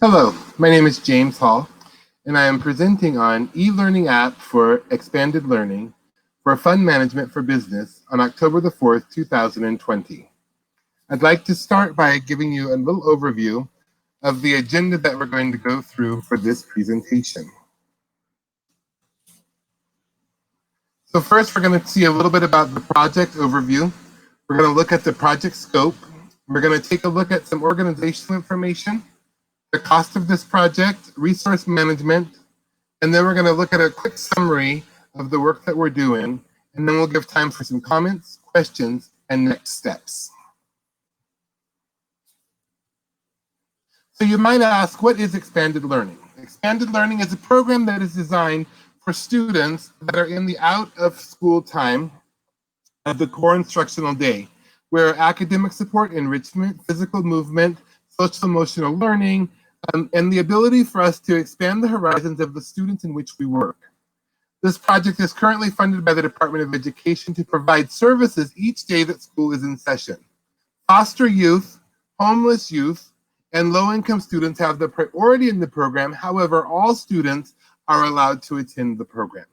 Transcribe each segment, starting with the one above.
Hello, my name is James Hall, and I am presenting on e-learning app for expanded learning for fund management for business on October the 4th, 2020. I'd like to start by giving you a little overview of the agenda that we're going to go through for this presentation. So first, we're going to see a little bit about the project overview. We're going to look at the project scope. We're going to take a look at some organizational information, the cost of this project, resource management, and then we're going to look at a quick summary of the work that we're doing, and then we'll give time for some comments, questions, and next steps. So you might ask, what is expanded learning? Expanded learning is a program that is designed for students that are in the out of school time of the core instructional day, where academic support, enrichment, physical movement, social emotional learning, and the ability for us to expand the horizons of the students in which we work. This project is currently funded by the Department of Education to provide services each day that school is in session. Foster youth, homeless youth, and low-income students have the priority in the program. However, all students are allowed to attend the program.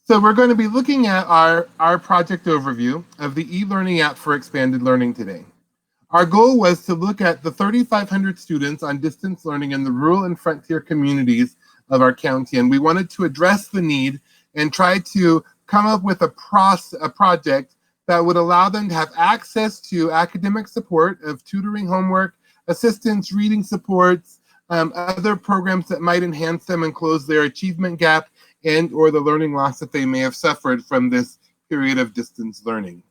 So we're going to be looking at our project overview of the e-learning app for expanded learning today. Our goal was to look at the 3,500 students on distance learning in the rural and frontier communities of our county, and we wanted to address the need and try to come up with a project that would allow them to have access to academic support of tutoring, homework, assistance, reading supports, other programs that might enhance them and close their achievement gap and or the learning loss that they may have suffered from this period of distance learning.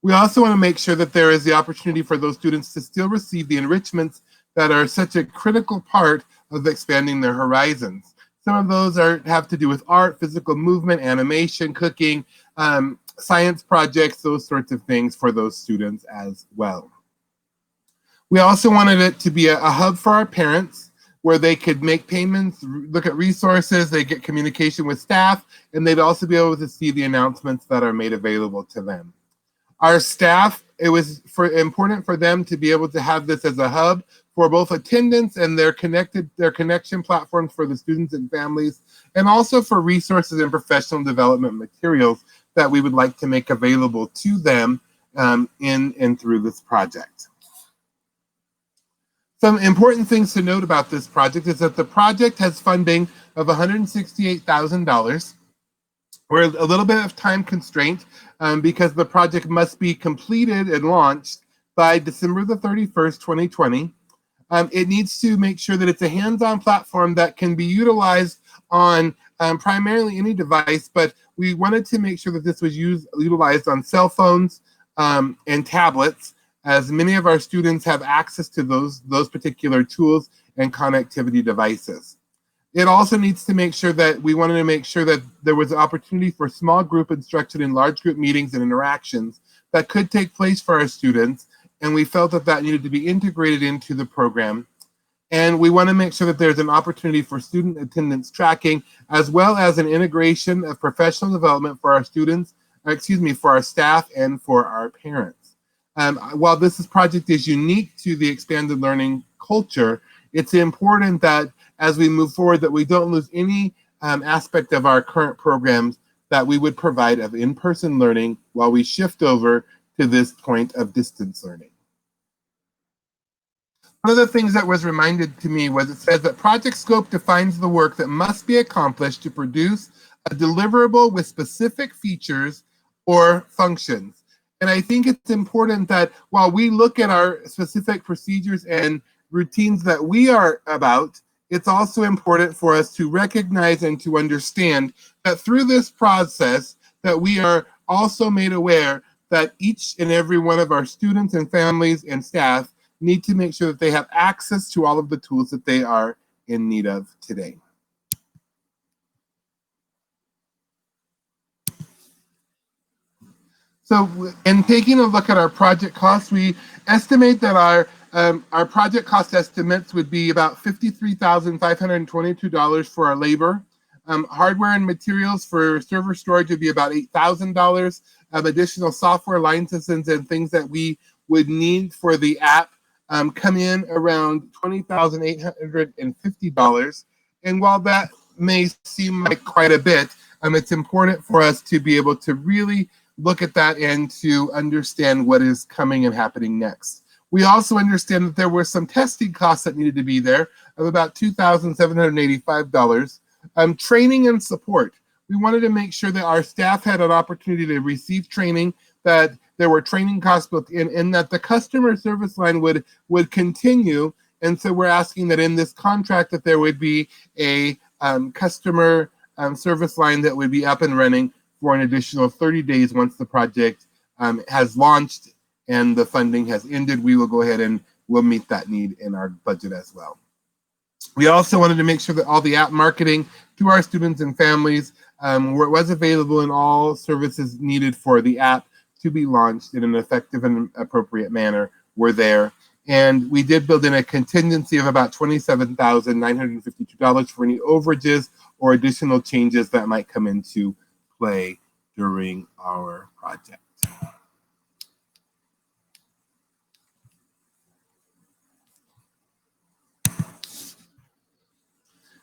We also want to make sure that there is the opportunity for those students to still receive the enrichments that are such a critical part of expanding their horizons. Some of those have to do with art, physical movement, animation, cooking, science projects, those sorts of things for those students as well. We also wanted it to be a hub for our parents, where they could make payments, look at resources, they get communication with staff, and they'd also be able to see the announcements that are made available to them. Our staff, it was important for them to be able to have this as a hub for both attendance and their connection platforms for the students and families, and also for resources and professional development materials that we would like to make available to them in and through this project. Some important things to note about this project is that the project has funding of $168,000. We're a little bit of time constraint because the project must be completed and launched by December the 31st, 2020. It needs to make sure that it's a hands-on platform that can be utilized on primarily any device, but we wanted to make sure that this was utilized on cell phones and tablets, as many of our students have access to those particular tools and connectivity devices. It also needs to make sure that we wanted to make sure that there was an opportunity for small group instruction and large group meetings and interactions that could take place for our students, and we felt that that needed to be integrated into the program. And we want to make sure that there's an opportunity for student attendance tracking, as well as an integration of professional development for our students, for our staff and for our parents. While this project is unique to the expanded learning culture, it's important that as we move forward that we don't lose any aspect of our current programs that we would provide of in-person learning while we shift over to this point of distance learning. One of the things that was reminded to me was it says that project scope defines the work that must be accomplished to produce a deliverable with specific features or functions. And I think it's important that while we look at our specific procedures and routines that we are about, it's also important for us to recognize and to understand that through this process that we are also made aware that each and every one of our students and families and staff need to make sure that they have access to all of the tools that they are in need of today. So in taking a look at our project costs, we estimate that our project cost estimates would be about $53,522 for our labor. Hardware and materials for server storage would be about $8,000. Additional software licenses and things that we would need for the app come in around $20,850. And while that may seem like quite a bit, it's important for us to be able to really look at that and to understand what is coming and happening next. We also understand that there were some testing costs that needed to be there of about $2,785. Training and support. We wanted to make sure that our staff had an opportunity to receive training, that there were training costs built in, and that the customer service line would continue. And so we're asking that in this contract that there would be a customer service line that would be up and running for an additional 30 days once the project has launched and the funding has ended. We will go ahead and we'll meet that need in our budget as well. We also wanted to make sure that all the app marketing to our students and families was available in all services needed for the app to be launched in an effective and appropriate manner were there. And we did build in a contingency of about $27,952 for any overages or additional changes that might come into play during our project.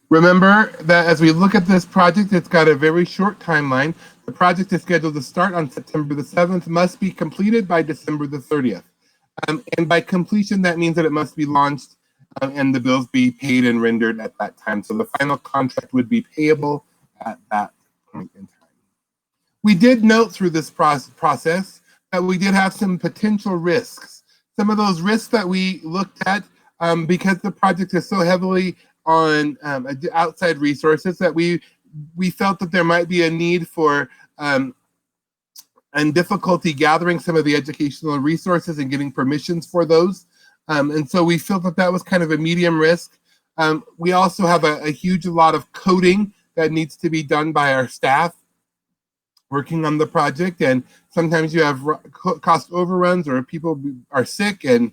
Remember that as we look at this project, it's got a very short timeline. The project is scheduled to start on September the 7th, must be completed by December the 30th. And by completion, that means that it must be launched and the bills be paid and rendered at that time. So the final contract would be payable at that point in time. We did note through this process that we did have some potential risks. Some of those risks that we looked at, because the project is so heavily on outside resources, that we felt that there might be a need for and difficulty gathering some of the educational resources and getting permissions for those. And so we felt that that was kind of a medium risk. We also have a huge lot of coding that needs to be done by our staff working on the project. And sometimes you have cost overruns or people are sick and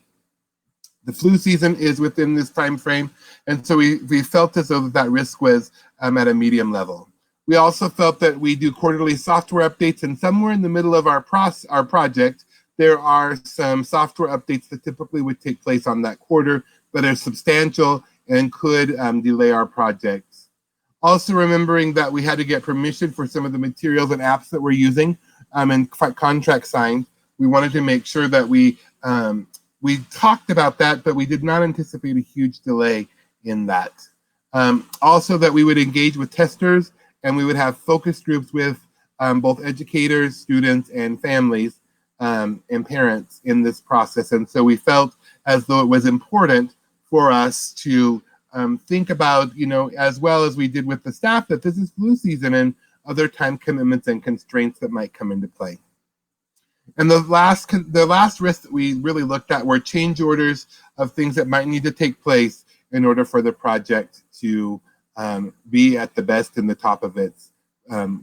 the flu season is within this time frame. And so we felt as though that risk was at a medium level. We also felt that we do quarterly software updates, and somewhere in the middle of our project, there are some software updates that typically would take place on that quarter that are substantial and could delay our projects. Also remembering that we had to get permission for some of the materials and apps that we're using and contract signed. We wanted to make sure that we talked about that, but we did not anticipate a huge delay in that. Also that we would engage with testers and we would have focus groups with both educators, students, and families and parents in this process. And so we felt as though it was important for us to think about, as well as we did with the staff, that this is flu season and other time commitments and constraints that might come into play. And the last risk that we really looked at were change orders of things that might need to take place in order for the project to be at the best and the top of its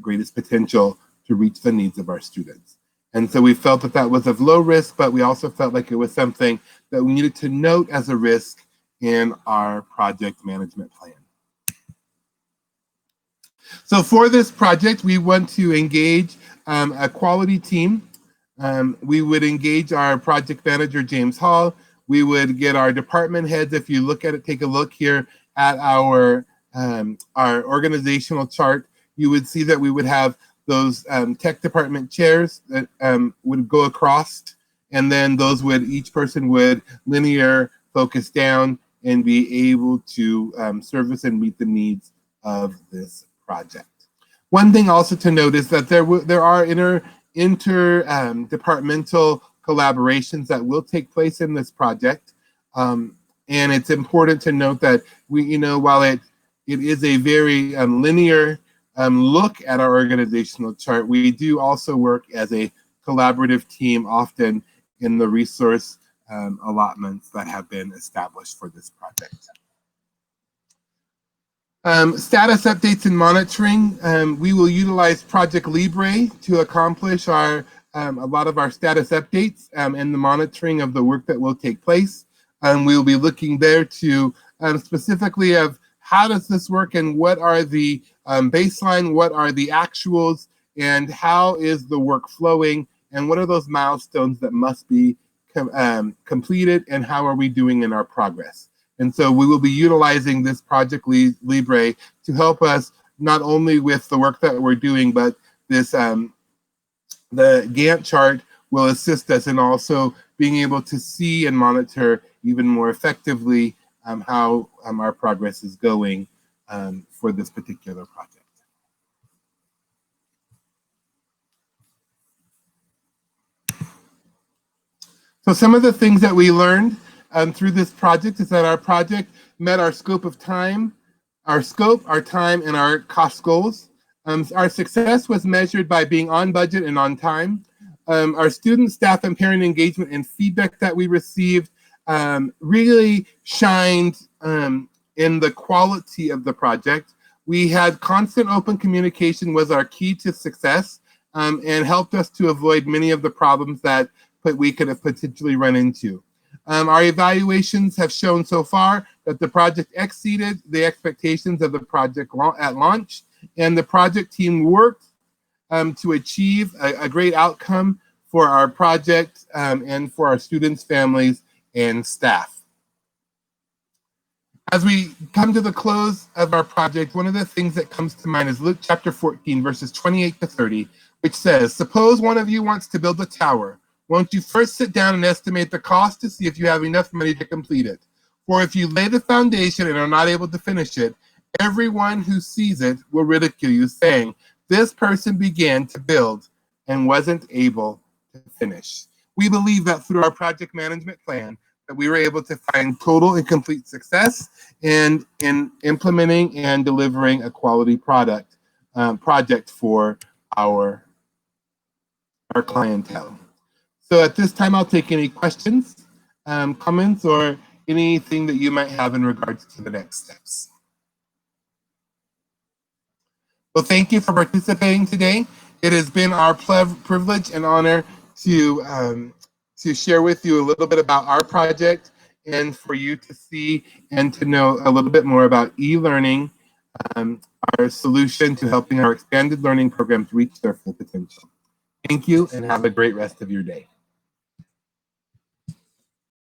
greatest potential to reach the needs of our students. And so we felt that that was of low risk, but we also felt like it was something that we needed to note as a risk in our project management plan. So for this project, we want to engage a quality team. We would engage our project manager, James Hall. We would get our department heads. If you look at it, take a look here at our organizational chart, you would see that we would have those tech department chairs that would go across, and then those would, each person would linear focus down and be able to service and meet the needs of this project. One thing also to note is that there are interdepartmental collaborations that will take place in this project. And it's important to note that while it is a very linear look at our organizational chart, we do also work as a collaborative team, often in the resource allotments that have been established for this project. Status updates and monitoring. We will utilize Project Libre to accomplish a lot of our status updates and the monitoring of the work that will take place. We'll be looking there to specifically of how does this work and what are the baseline, what are the actuals, and how is the work flowing, and what are those milestones that must be completed, and how are we doing in our progress. And so we will be utilizing this Project Libre to help us not only with the work that we're doing, but this the Gantt chart will assist us in also being able to see and monitor even more effectively how our progress is going for this particular project. So some of the things that we learned through this project is that our project met our scope of time, our time, and our cost goals. Our success was measured by being on budget and on time. Our student, staff, and parent engagement and feedback that we received really shined in the quality of the project. We had constant open communication was our key to success and helped us to avoid many of the problems that we could have potentially run into. Our evaluations have shown so far that the project exceeded the expectations of the project at launch, and the project team worked to achieve a great outcome for our project and for our students, families, and staff. As we come to the close of our project, one of the things that comes to mind is Luke chapter 14, verses 28 to 30, which says, "Suppose one of you wants to build a tower. Won't you first sit down and estimate the cost to see if you have enough money to complete it? For if you lay the foundation and are not able to finish it, everyone who sees it will ridicule you, saying, 'This person began to build and wasn't able to finish.'" We believe that through our project management plan, that we were able to find total and complete success in implementing and delivering a quality project for our clientele. So at this time, I'll take any questions, comments, or anything that you might have in regards to the next steps. Well, thank you for participating today. It has been our privilege and honor to share with you a little bit about our project and for you to see and to know a little bit more about eLearning, our solution to helping our expanded learning programs reach their full potential. Thank you and have a great rest of your day.